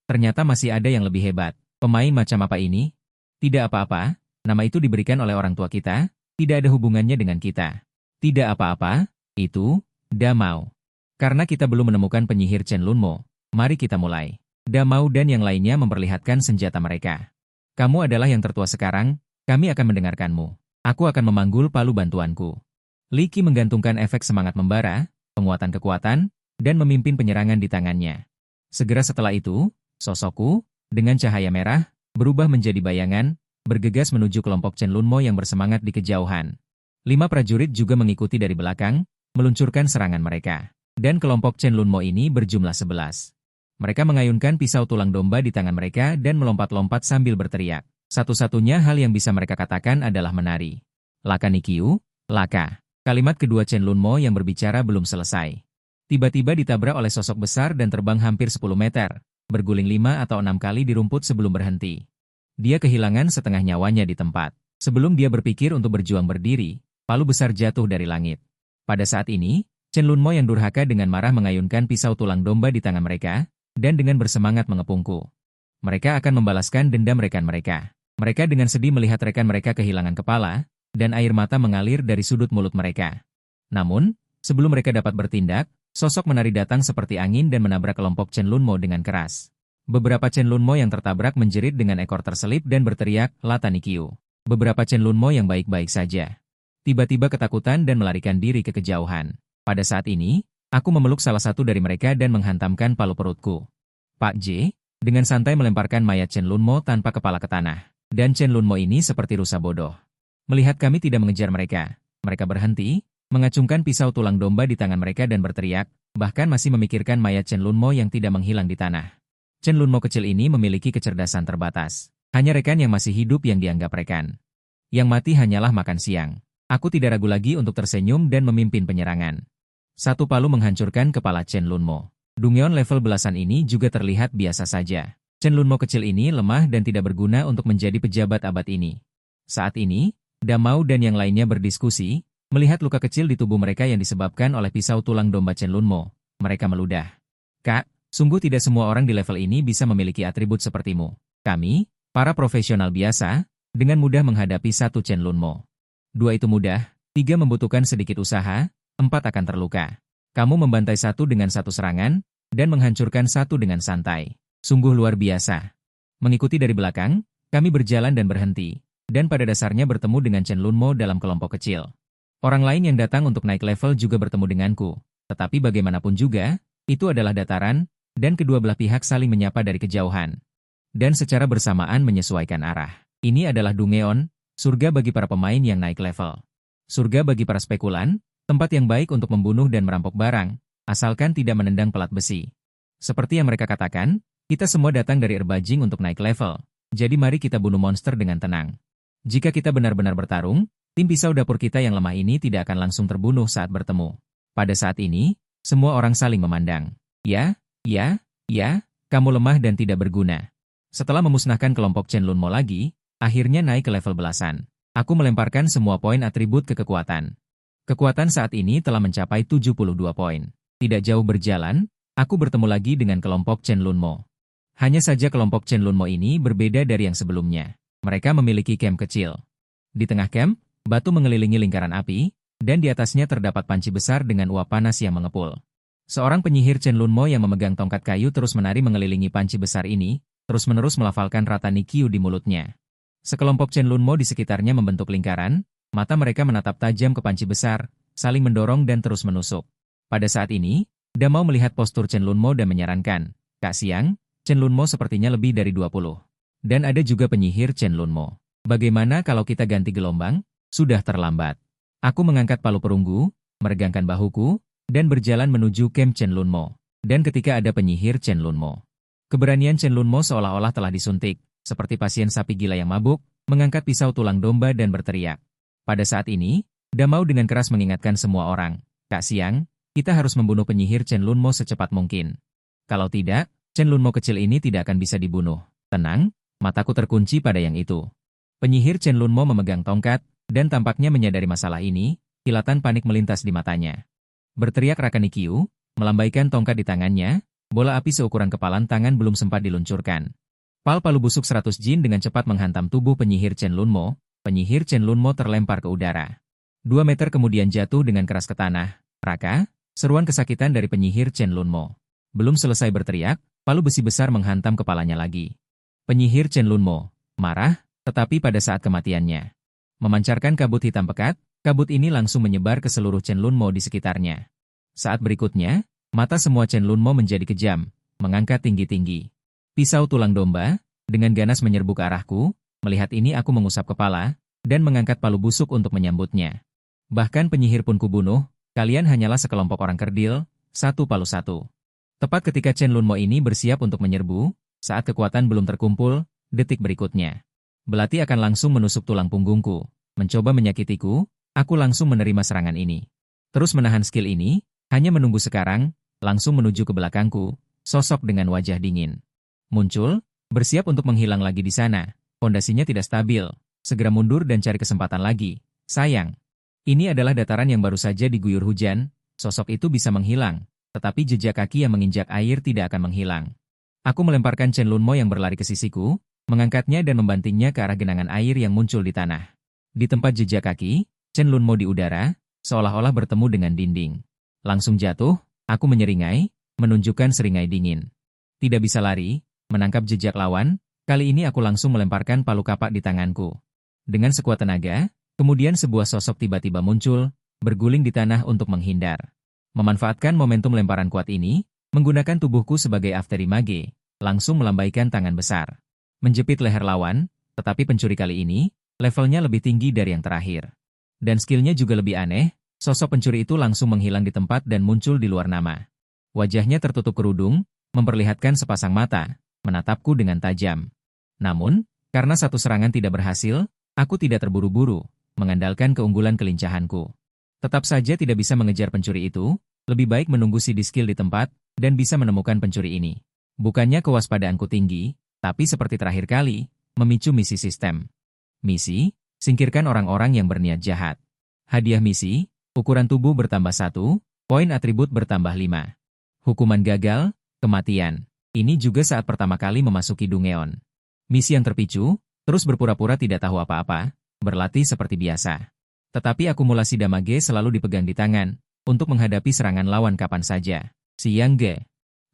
ternyata masih ada yang lebih hebat. Pemain macam apa ini? Tidak apa-apa, nama itu diberikan oleh orang tua kita, tidak ada hubungannya dengan kita. Tidak apa-apa, itu, Damau. Karena kita belum menemukan penyihir Chen Lunmo, mari kita mulai. Damau dan yang lainnya memperlihatkan senjata mereka. Kamu adalah yang tertua sekarang, kami akan mendengarkanmu. Aku akan memanggul palu bantuanku. Liki menggantungkan efek semangat membara, penguatan kekuatan, dan memimpin penyerangan di tangannya. Segera setelah itu, sosokku, dengan cahaya merah, berubah menjadi bayangan, bergegas menuju kelompok Chen Lunmo yang bersemangat di kejauhan. 5 prajurit juga mengikuti dari belakang, meluncurkan serangan mereka. Dan kelompok Chen Lunmo ini berjumlah 11. Mereka mengayunkan pisau tulang domba di tangan mereka dan melompat-lompat sambil berteriak. Satu-satunya hal yang bisa mereka katakan adalah menari. Laka Nikyu, laka. Kalimat kedua Chen Lunmo yang berbicara belum selesai. Tiba-tiba ditabrak oleh sosok besar dan terbang hampir 10 meter, berguling 5 atau 6 kali di rumput sebelum berhenti. Dia kehilangan setengah nyawanya di tempat. Sebelum dia berpikir untuk berjuang berdiri, palu besar jatuh dari langit. Pada saat ini, Chen Lunmo yang durhaka dengan marah mengayunkan pisau tulang domba di tangan mereka, dan dengan bersemangat mengepungku. Mereka akan membalaskan dendam rekan mereka. Mereka dengan sedih melihat rekan mereka kehilangan kepala, dan air mata mengalir dari sudut mulut mereka. Namun, sebelum mereka dapat bertindak, sosok menari datang seperti angin dan menabrak kelompok Chen Lunmo dengan keras. Beberapa Chen Lunmo yang tertabrak menjerit dengan ekor terselip dan berteriak, Lata Nikyu. Beberapa Chen Lunmo yang baik-baik saja tiba-tiba ketakutan dan melarikan diri ke kejauhan. Pada saat ini, aku memeluk salah satu dari mereka dan menghantamkan palu perutku. Pak J, dengan santai melemparkan mayat Chen Lunmo tanpa kepala ke tanah. Dan Chen Lunmo ini seperti rusa bodoh. Melihat kami tidak mengejar mereka, mereka berhenti, mengacungkan pisau tulang domba di tangan mereka dan berteriak, bahkan masih memikirkan mayat Chen Lunmo yang tidak menghilang di tanah. Chen Lunmo kecil ini memiliki kecerdasan terbatas. Hanya rekan yang masih hidup yang dianggap rekan. Yang mati hanyalah makan siang. Aku tidak ragu lagi untuk tersenyum dan memimpin penyerangan. Satu palu menghancurkan kepala Chen Lunmo. Dungeon level belasan ini juga terlihat biasa saja. Chen Lunmo kecil ini lemah dan tidak berguna untuk menjadi pejabat abad ini. Saat ini, Damau dan yang lainnya berdiskusi, melihat luka kecil di tubuh mereka yang disebabkan oleh pisau tulang domba Chen Lunmo. Mereka meludah. Kak, sungguh tidak semua orang di level ini bisa memiliki atribut sepertimu. Kami, para profesional biasa, dengan mudah menghadapi satu Chen Lunmo. 2 itu mudah, 3 membutuhkan sedikit usaha, 4 akan terluka. Kamu membantai satu dengan satu serangan, dan menghancurkan satu dengan santai. Sungguh luar biasa. Mengikuti dari belakang, kami berjalan dan berhenti, dan pada dasarnya bertemu dengan Chen Lunmo dalam kelompok kecil. Orang lain yang datang untuk naik level juga bertemu denganku, tetapi bagaimanapun juga, itu adalah dataran, dan kedua belah pihak saling menyapa dari kejauhan. Dan secara bersamaan menyesuaikan arah. Ini adalah Dungeon, surga bagi para pemain yang naik level. Surga bagi para spekulan, tempat yang baik untuk membunuh dan merampok barang, asalkan tidak menendang pelat besi. Seperti yang mereka katakan, kita semua datang dari Erbajing untuk naik level, jadi mari kita bunuh monster dengan tenang. Jika kita benar-benar bertarung, tim pisau dapur kita yang lemah ini tidak akan langsung terbunuh saat bertemu. Pada saat ini, semua orang saling memandang. Ya, kamu lemah dan tidak berguna. Setelah memusnahkan kelompok Chen Lunmo lagi, akhirnya naik ke level belasan. Aku melemparkan semua poin atribut ke kekuatan. Kekuatan saat ini telah mencapai 72 poin. Tidak jauh berjalan, aku bertemu lagi dengan kelompok Chen Lunmo. Hanya saja kelompok Chen Lunmo ini berbeda dari yang sebelumnya. Mereka memiliki camp kecil. Di tengah camp, batu mengelilingi lingkaran api, dan di atasnya terdapat panci besar dengan uap panas yang mengepul. Seorang penyihir Chen Lunmo yang memegang tongkat kayu terus menari mengelilingi panci besar ini, terus-menerus melafalkan Rata Nikyu di mulutnya. Sekelompok Chen Lunmo di sekitarnya membentuk lingkaran, mata mereka menatap tajam ke panci besar, saling mendorong dan terus menusuk. Pada saat ini, Damau melihat postur Chen Lunmo dan menyarankan, Kak Siang, Chen Lunmo sepertinya lebih dari 20. Dan ada juga penyihir Chen Lunmo. Bagaimana kalau kita ganti gelombang? Sudah terlambat. Aku mengangkat palu perunggu, meregangkan bahuku, dan berjalan menuju camp Chen Lunmo. Dan ketika ada penyihir Chen Lunmo. Keberanian Chen Lunmo seolah-olah telah disuntik, seperti pasien sapi gila yang mabuk, mengangkat pisau tulang domba dan berteriak. Pada saat ini, Damau dengan keras mengingatkan semua orang, Kak Siang, kita harus membunuh penyihir Chen Lunmo secepat mungkin. Kalau tidak, Chen Lunmo kecil ini tidak akan bisa dibunuh. Tenang, mataku terkunci pada yang itu. Penyihir Chen Lunmo memegang tongkat, dan tampaknya menyadari masalah ini, kilatan panik melintas di matanya. Berteriak Rakanikyu, melambaikan tongkat di tangannya, bola api seukuran kepalan tangan belum sempat diluncurkan. Pal palu busuk 100 jin dengan cepat menghantam tubuh penyihir Chen Lunmo, penyihir Chen Lunmo terlempar ke udara. 2 meter kemudian jatuh dengan keras ke tanah. Raka, seruan kesakitan dari penyihir Chen Lunmo. Belum selesai berteriak, palu besi besar menghantam kepalanya lagi. Penyihir Chen Lunmo marah, tetapi pada saat kematiannya, memancarkan kabut hitam pekat, kabut ini langsung menyebar ke seluruh Chen Lunmo di sekitarnya. Saat berikutnya, mata semua Chen Lunmo menjadi kejam, mengangkat tinggi-tinggi. Pisau tulang domba, dengan ganas menyerbu ke arahku, melihat ini aku mengusap kepala, dan mengangkat palu busuk untuk menyambutnya. Bahkan penyihir pun kubunuh, kalian hanyalah sekelompok orang kerdil, satu palu satu. Tepat ketika Chen Lunmo ini bersiap untuk menyerbu, saat kekuatan belum terkumpul, detik berikutnya. Belati akan langsung menusuk tulang punggungku, mencoba menyakitiku, aku langsung menerima serangan ini. Terus menahan skill ini, hanya menunggu sekarang, langsung menuju ke belakangku, sosok dengan wajah dingin. Muncul, bersiap untuk menghilang lagi di sana, pondasinya tidak stabil, segera mundur dan cari kesempatan lagi. Sayang, ini adalah dataran yang baru saja diguyur hujan, sosok itu bisa menghilang, tetapi jejak kaki yang menginjak air tidak akan menghilang. Aku melemparkan Chen Lunmo yang berlari ke sisiku, mengangkatnya dan membantingnya ke arah genangan air yang muncul di tanah. Di tempat jejak kaki, Chen Lunmo di udara, seolah-olah bertemu dengan dinding. Langsung jatuh, aku menyeringai, menunjukkan seringai dingin. Tidak bisa lari, menangkap jejak lawan, kali ini aku langsung melemparkan palu kapak di tanganku. Dengan sekuat tenaga, kemudian sebuah sosok tiba-tiba muncul, berguling di tanah untuk menghindar. Memanfaatkan momentum lemparan kuat ini, menggunakan tubuhku sebagai afterimage, langsung melambaikan tangan besar. Menjepit leher lawan, tetapi pencuri kali ini, levelnya lebih tinggi dari yang terakhir. Dan skillnya juga lebih aneh, sosok pencuri itu langsung menghilang di tempat dan muncul di luar nama. Wajahnya tertutup kerudung, memperlihatkan sepasang mata, menatapku dengan tajam. Namun, karena satu serangan tidak berhasil, aku tidak terburu-buru, mengandalkan keunggulan kelincahanku. Tetap saja tidak bisa mengejar pencuri itu, lebih baik menunggu si skill di tempat, dan bisa menemukan pencuri ini. Bukannya kewaspadaanku tinggi, tapi seperti terakhir kali, memicu misi sistem. Misi, singkirkan orang-orang yang berniat jahat. Hadiah misi, ukuran tubuh bertambah 1, poin atribut bertambah 5. Hukuman gagal, kematian. Ini juga saat pertama kali memasuki Dungeon. Misi yang terpicu, terus berpura-pura tidak tahu apa-apa, berlatih seperti biasa. Tetapi akumulasi damage selalu dipegang di tangan, untuk menghadapi serangan lawan kapan saja. Siang Ge.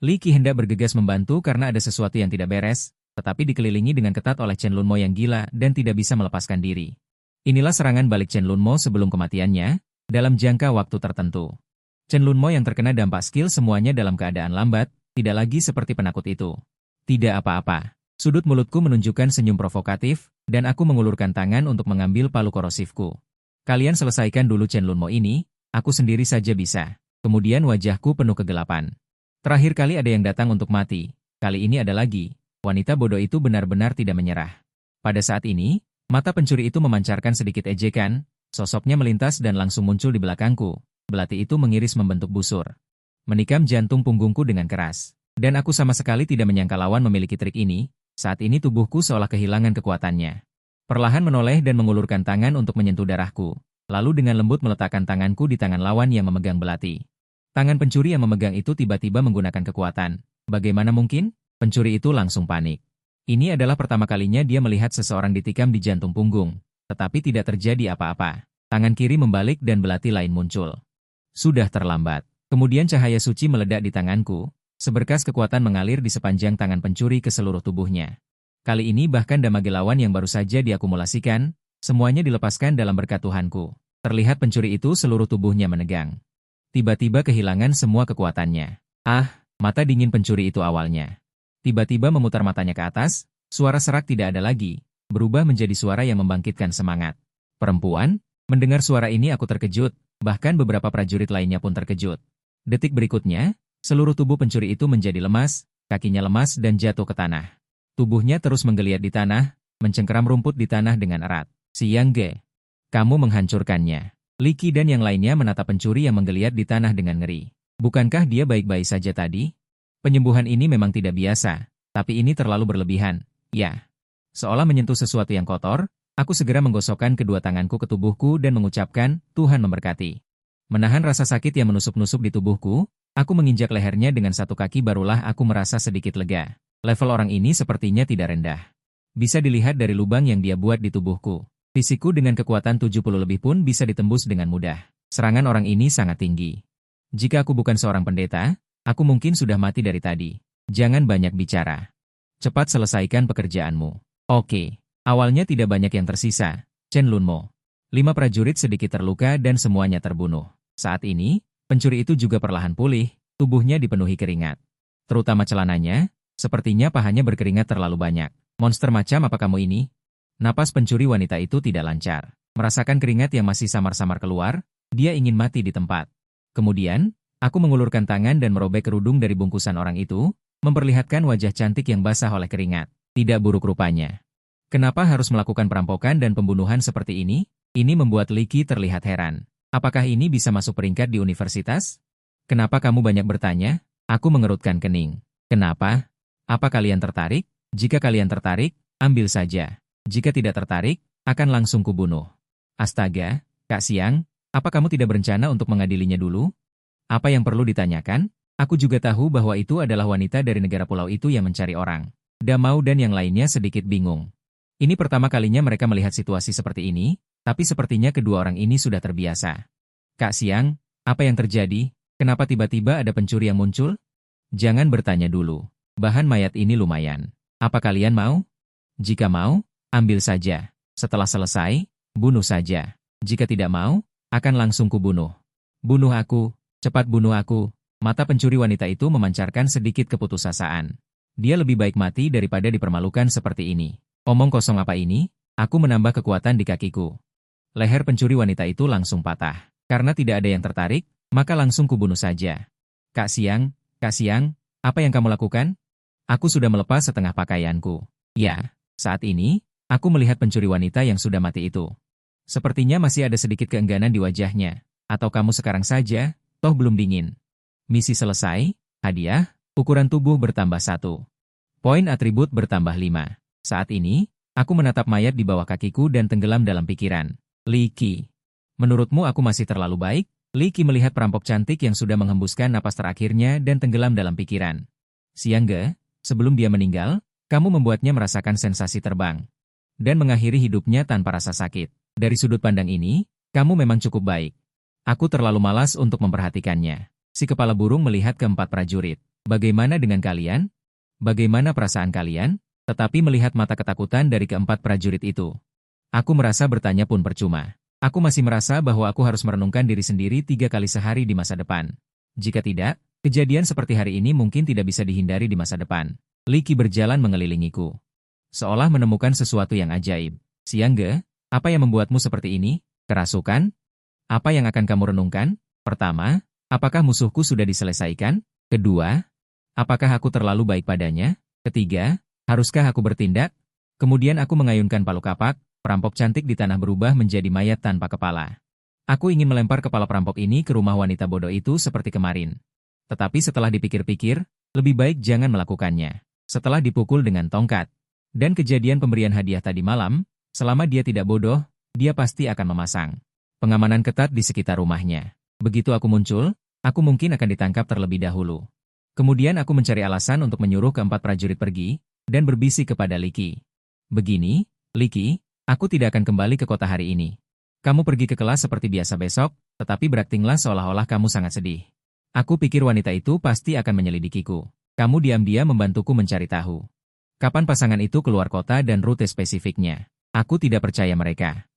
Li Qi hendak bergegas membantu karena ada sesuatu yang tidak beres, tetapi dikelilingi dengan ketat oleh Chen Lunmo yang gila dan tidak bisa melepaskan diri. Inilah serangan balik Chen Lunmo sebelum kematiannya, dalam jangka waktu tertentu. Chen Lunmo yang terkena dampak skill semuanya dalam keadaan lambat, tidak lagi seperti penakut itu. Tidak apa-apa. Sudut mulutku menunjukkan senyum provokatif, dan aku mengulurkan tangan untuk mengambil palu korosifku. Kalian selesaikan dulu Chen Lunmo ini, aku sendiri saja bisa. Kemudian wajahku penuh kegelapan. Terakhir kali ada yang datang untuk mati, kali ini ada lagi. Wanita bodoh itu benar-benar tidak menyerah. Pada saat ini, mata pencuri itu memancarkan sedikit ejekan, sosoknya melintas dan langsung muncul di belakangku. Belati itu mengiris membentuk busur. Menikam jantung punggungku dengan keras. Dan aku sama sekali tidak menyangka lawan memiliki trik ini, saat ini tubuhku seolah kehilangan kekuatannya. Perlahan menoleh dan mengulurkan tangan untuk menyentuh darahku, lalu dengan lembut meletakkan tanganku di tangan lawan yang memegang belati. Tangan pencuri yang memegang itu tiba-tiba menggunakan kekuatan. Bagaimana mungkin? Pencuri itu langsung panik. Ini adalah pertama kalinya dia melihat seseorang ditikam di jantung punggung. Tetapi tidak terjadi apa-apa. Tangan kiri membalik dan belati lain muncul. Sudah terlambat. Kemudian cahaya suci meledak di tanganku. Seberkas kekuatan mengalir di sepanjang tangan pencuri ke seluruh tubuhnya. Kali ini bahkan damage lawan yang baru saja diakumulasikan, semuanya dilepaskan dalam berkat Tuhanku. Terlihat pencuri itu seluruh tubuhnya menegang. Tiba-tiba kehilangan semua kekuatannya. Mata dingin pencuri itu awalnya. Tiba-tiba memutar matanya ke atas, suara serak tidak ada lagi, berubah menjadi suara yang membangkitkan semangat. Perempuan? Mendengar suara ini aku terkejut, bahkan beberapa prajurit lainnya pun terkejut. Detik berikutnya, seluruh tubuh pencuri itu menjadi lemas, kakinya lemas dan jatuh ke tanah. Tubuhnya terus menggeliat di tanah, mencengkeram rumput di tanah dengan erat. Xiang Ge, kamu menghancurkannya. Li Qi dan yang lainnya menatap pencuri yang menggeliat di tanah dengan ngeri. Bukankah dia baik-baik saja tadi? Penyembuhan ini memang tidak biasa, tapi ini terlalu berlebihan. Ya. Seolah menyentuh sesuatu yang kotor, aku segera menggosokkan kedua tanganku ke tubuhku dan mengucapkan, Tuhan memberkati. Menahan rasa sakit yang menusuk-nusuk di tubuhku, aku menginjak lehernya dengan satu kaki barulah aku merasa sedikit lega. Level orang ini sepertinya tidak rendah. Bisa dilihat dari lubang yang dia buat di tubuhku. Fisikku dengan kekuatan 70 lebih pun bisa ditembus dengan mudah. Serangan orang ini sangat tinggi. Jika aku bukan seorang pendeta, aku mungkin sudah mati dari tadi. Jangan banyak bicara. Cepat selesaikan pekerjaanmu. Oke. Awalnya tidak banyak yang tersisa. Chen Lunmo. 5 prajurit sedikit terluka dan semuanya terbunuh. Saat ini, pencuri itu juga perlahan pulih, tubuhnya dipenuhi keringat. Terutama celananya, sepertinya pahanya berkeringat terlalu banyak. Monster macam apa kamu ini? Napas pencuri wanita itu tidak lancar. Merasakan keringat yang masih samar-samar keluar, dia ingin mati di tempat. Kemudian, aku mengulurkan tangan dan merobek kerudung dari bungkusan orang itu, memperlihatkan wajah cantik yang basah oleh keringat. Tidak buruk rupanya. Kenapa harus melakukan perampokan dan pembunuhan seperti ini? Ini membuat Li Qi terlihat heran. Apakah ini bisa masuk peringkat di universitas? Kenapa kamu banyak bertanya? Aku mengerutkan kening. Kenapa? Apa kalian tertarik? Jika kalian tertarik, ambil saja. Jika tidak tertarik, akan langsung kubunuh. Astaga, Kak Xiang, apa kamu tidak berencana untuk mengadilinya dulu? Apa yang perlu ditanyakan? Aku juga tahu bahwa itu adalah wanita dari negara pulau itu yang mencari orang. Damau dan yang lainnya sedikit bingung. Ini pertama kalinya mereka melihat situasi seperti ini, tapi sepertinya kedua orang ini sudah terbiasa. Kak Xiang, apa yang terjadi? Kenapa tiba-tiba ada pencuri yang muncul? Jangan bertanya dulu. Bahan mayat ini lumayan. Apa kalian mau? Jika mau, ambil saja. Setelah selesai, bunuh saja. Jika tidak mau, akan langsung kubunuh. Bunuh aku, cepat bunuh aku. Mata pencuri wanita itu memancarkan sedikit keputusasaan. Dia lebih baik mati daripada dipermalukan seperti ini. Omong kosong apa ini? Aku menambah kekuatan di kakiku. Leher pencuri wanita itu langsung patah. Karena tidak ada yang tertarik, maka langsung kubunuh saja. Kak Xiang, apa yang kamu lakukan? Aku sudah melepas setengah pakaianku. Ya, saat ini, aku melihat pencuri wanita yang sudah mati itu. Sepertinya masih ada sedikit keengganan di wajahnya. Atau kamu sekarang saja, toh belum dingin. Misi selesai, hadiah, ukuran tubuh bertambah 1. Poin atribut bertambah 5. Saat ini, aku menatap mayat di bawah kakiku dan tenggelam dalam pikiran. Li Qi. Menurutmu aku masih terlalu baik? Li Qi melihat perampok cantik yang sudah menghembuskan napas terakhirnya dan tenggelam dalam pikiran. Xiang Ge, sebelum dia meninggal, kamu membuatnya merasakan sensasi terbang. Dan mengakhiri hidupnya tanpa rasa sakit. Dari sudut pandang ini, kamu memang cukup baik. Aku terlalu malas untuk memperhatikannya. Si kepala burung melihat keempat prajurit. Bagaimana dengan kalian? Bagaimana perasaan kalian? Tetapi melihat mata ketakutan dari keempat prajurit itu. Aku merasa bertanya pun percuma. Aku masih merasa bahwa aku harus merenungkan diri sendiri 3 kali sehari di masa depan. Jika tidak, kejadian seperti hari ini mungkin tidak bisa dihindari di masa depan. Li Qi berjalan mengelilingiku. Seolah menemukan sesuatu yang ajaib. Xiang Ge, apa yang membuatmu seperti ini? Kerasukan? Apa yang akan kamu renungkan? Pertama, apakah musuhku sudah diselesaikan? Kedua, apakah aku terlalu baik padanya? Ketiga, haruskah aku bertindak? Kemudian aku mengayunkan palu kapak, perampok cantik di tanah berubah menjadi mayat tanpa kepala. Aku ingin melempar kepala perampok ini ke rumah wanita bodoh itu seperti kemarin. Tetapi setelah dipikir-pikir, lebih baik jangan melakukannya. Setelah dipukul dengan tongkat, dan kejadian pemberian hadiah tadi malam, selama dia tidak bodoh, dia pasti akan memasang pengamanan ketat di sekitar rumahnya. Begitu aku muncul, aku mungkin akan ditangkap terlebih dahulu. Kemudian aku mencari alasan untuk menyuruh keempat prajurit pergi, dan berbisik kepada Li Qi. Begini, Li Qi, aku tidak akan kembali ke kota hari ini. Kamu pergi ke kelas seperti biasa besok, tetapi beraktinglah seolah-olah kamu sangat sedih. Aku pikir wanita itu pasti akan menyelidikiku. Kamu diam-diam membantuku mencari tahu. Kapan pasangan itu keluar kota dan rute spesifiknya. Aku tidak percaya mereka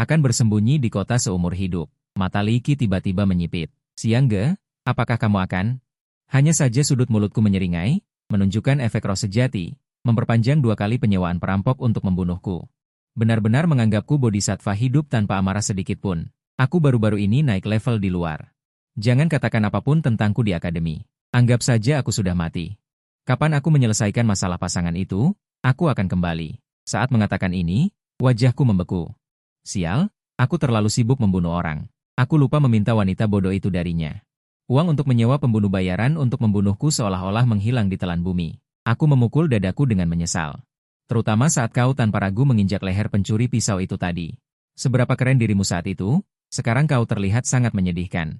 akan bersembunyi di kota seumur hidup. Mata Li Qi tiba-tiba menyipit. Xiang Ge, apakah kamu akan? Hanya saja sudut mulutku menyeringai, menunjukkan efek roh sejati, memperpanjang 2 kali penyewaan perampok untuk membunuhku. Benar-benar menganggapku bodhisattva hidup tanpa amarah sedikit pun. Aku baru-baru ini naik level di luar. Jangan katakan apapun tentangku di akademi. Anggap saja aku sudah mati. Kapan aku menyelesaikan masalah pasangan itu, aku akan kembali. Saat mengatakan ini, wajahku membeku. Sial, aku terlalu sibuk membunuh orang. Aku lupa meminta wanita bodoh itu darinya. Uang untuk menyewa pembunuh bayaran untuk membunuhku seolah-olah menghilang di telan bumi. Aku memukul dadaku dengan menyesal. Terutama saat kau tanpa ragu menginjak leher pencuri pisau itu tadi. Seberapa keren dirimu saat itu, sekarang kau terlihat sangat menyedihkan.